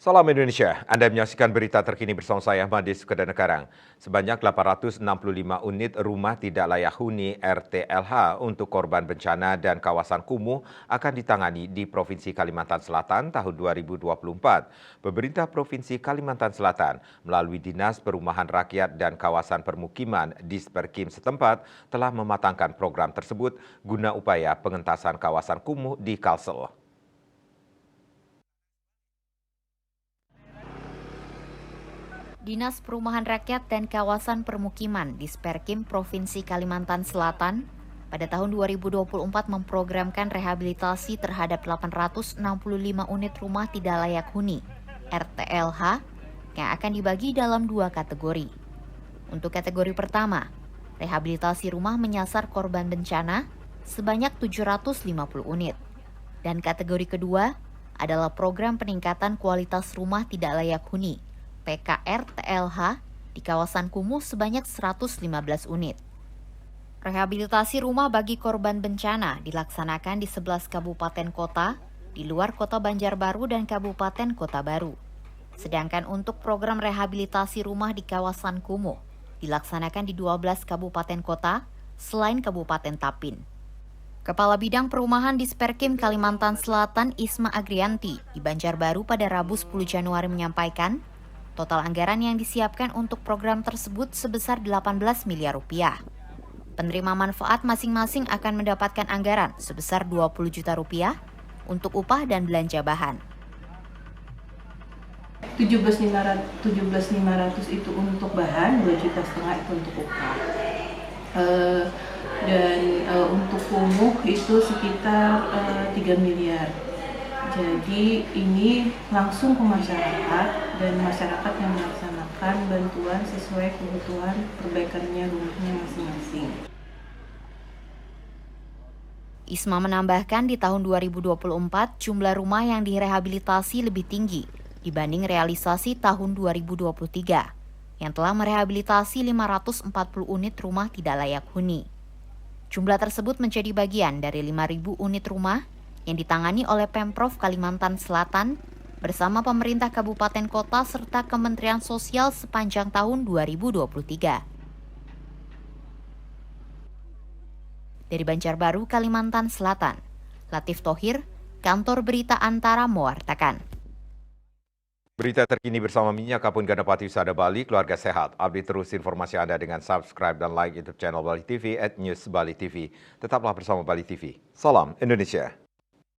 Salam Indonesia, Anda menyaksikan berita terkini bersama saya, Madis Kedanekarang. Sebanyak 865 unit rumah tidak layak huni RTLH untuk korban bencana dan kawasan kumuh akan ditangani di Provinsi Kalimantan Selatan tahun 2024. Pemerintah Provinsi Kalimantan Selatan melalui Dinas Perumahan Rakyat dan Kawasan Permukiman Disperkim setempat telah mematangkan program tersebut guna upaya pengentasan kawasan kumuh di Kalsel. Dinas Perumahan Rakyat dan Kawasan Permukiman Disperkim Provinsi Kalimantan Selatan pada tahun 2024 memprogramkan rehabilitasi terhadap 865 unit rumah tidak layak huni (RTLH) yang akan dibagi dalam dua kategori. Untuk kategori pertama, rehabilitasi rumah menyasar korban bencana sebanyak 750 unit. Dan kategori kedua adalah program peningkatan kualitas rumah tidak layak huni PKR-TLH di kawasan kumuh sebanyak 115 unit. Rehabilitasi rumah bagi korban bencana dilaksanakan di 11 kabupaten kota di luar Kota Banjarbaru dan Kabupaten Kota Baru. Sedangkan untuk program rehabilitasi rumah di kawasan kumuh dilaksanakan di 12 kabupaten kota selain Kabupaten Tapin. Kepala Bidang Perumahan Disperkim Kalimantan Selatan Isma Agrianti di Banjarbaru pada Rabu 10 Januari menyampaikan, total anggaran yang disiapkan untuk program tersebut sebesar 18 miliar rupiah. Penerima manfaat masing-masing akan mendapatkan anggaran sebesar 20 juta rupiah untuk upah dan belanja bahan. 17.500 itu untuk bahan, 2,5 juta itu untuk upah. Untuk kumuh itu sekitar 3 miliar. Jadi ini langsung ke masyarakat dan masyarakat yang melaksanakan bantuan sesuai kebutuhan perbaikannya rumahnya masing-masing. Isma menambahkan di tahun 2024 jumlah rumah yang direhabilitasi lebih tinggi dibanding realisasi tahun 2023 yang telah merehabilitasi 540 unit rumah tidak layak huni. Jumlah tersebut menjadi bagian dari 5.000 unit rumah yang ditangani oleh Pemprov Kalimantan Selatan bersama pemerintah kabupaten kota serta Kementerian Sosial sepanjang tahun 2023. Dari Banjarbaru, Kalimantan Selatan, Latif Thohir, Kantor Berita Antara mewartakan. Berita terkini bersama Minyak Kapun Gandapati Wisada Bali, keluarga sehat. Update terus informasi Anda dengan subscribe dan like YouTube channel Bali TV @News Bali TV. Tetaplah bersama Bali TV. Salam Indonesia.